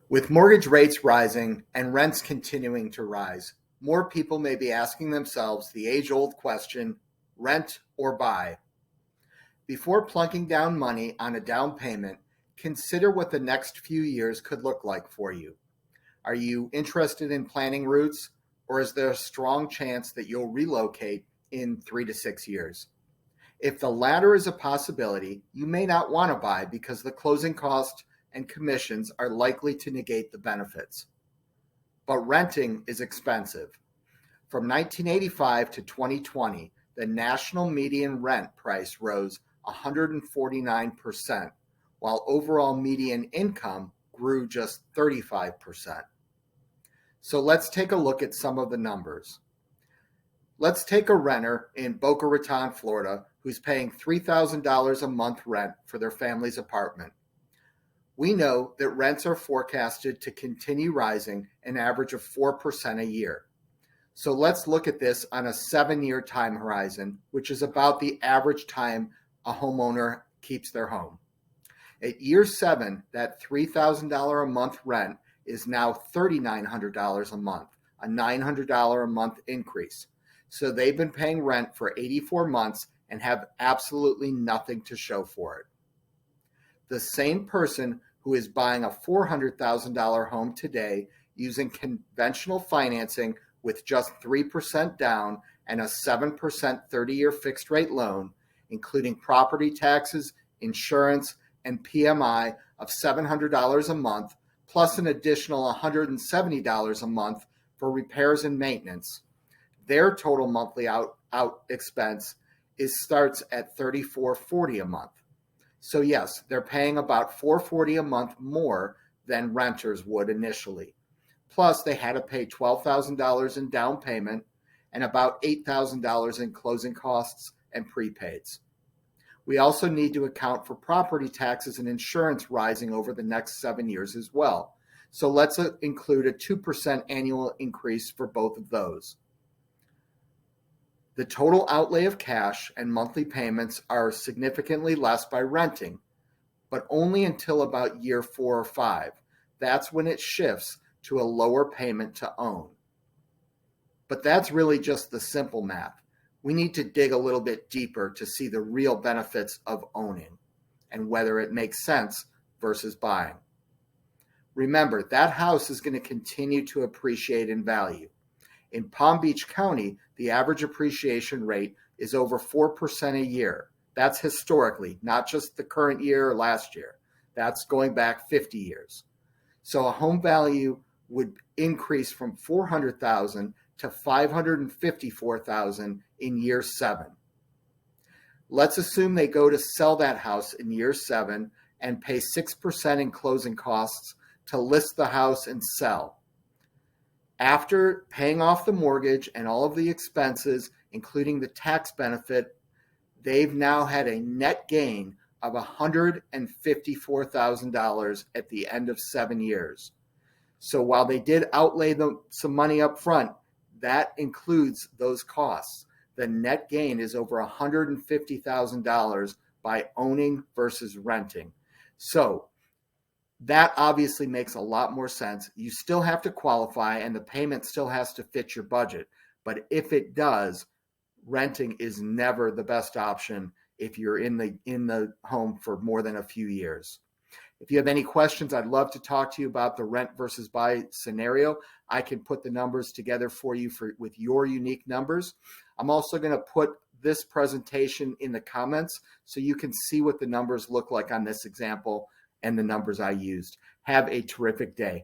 With mortgage rates rising and rents continuing to rise, more people may be asking themselves the age-old question, rent or buy? Before plunking down money on a down payment, consider what the next few years could look like for you. Are you interested in planning routes, or is there a strong chance that you'll relocate in 3 to 6 years? If the latter is a possibility, you may not want to buy because the closing cost and commissions are likely to negate the benefits. But renting is expensive. From 1985 to 2020, the national median rent price rose 149%, while overall median income grew just 35%. So let's take a look at some of the numbers. Let's take a renter in Boca Raton, Florida, who's paying $3,000 a month rent for their family's apartment. We know that rents are forecasted to continue rising an average of 4% a year. So let's look at this on a 7-year time horizon, which is about the average time a homeowner keeps their home. At year 7, that $3,000 a month rent is now $3,900 a month, a $900 a month increase. So they've been paying rent for 84 months and have absolutely nothing to show for it. The same person who is buying a $400,000 home today using conventional financing with just 3% down and a 7% 30-year fixed rate loan, including property taxes, insurance, and PMI of $700 a month, plus an additional $170 a month for repairs and maintenance. Their total monthly out expense starts at $34.40 a month. So yes, they're paying about $440 a month more than renters would initially. Plus, they had to pay $12,000 in down payment and about $8,000 in closing costs and prepaids. We also need to account for property taxes and insurance rising over the next 7 years as well. So let's include a 2% annual increase for both of those. The total outlay of cash and monthly payments are significantly less by renting, but only until about year 4 or 5. That's when it shifts to a lower payment to own. But that's really just the simple math. We need to dig a little bit deeper to see the real benefits of owning and whether it makes sense versus buying. Remember, that house is going to continue to appreciate in value. In Palm Beach County, the average appreciation rate is over 4% a year. That's historically, not just the current year or last year. That's going back 50 years. So a home value would increase from $400,000 to $554,000 in year 7. Let's assume they go to sell that house in year 7 and pay 6% in closing costs to list the house and sell. After paying off the mortgage and all of the expenses, including the tax benefit, they've now had a net gain of $154,000 at the end of 7 years. So while they did outlay some money up front, that includes those costs. The net gain is over $150,000 by owning versus renting. So that obviously makes a lot more sense. You still have to qualify and the payment still has to fit your budget. But if it does, renting is never the best option if you're in the home for more than a few years. If you have any questions, I'd love to talk to you about the rent versus buy scenario. I can put the numbers together for you with your unique numbers. I'm also going to put this presentation in the comments so you can see what the numbers look like on this example and the numbers I used. Have a terrific day.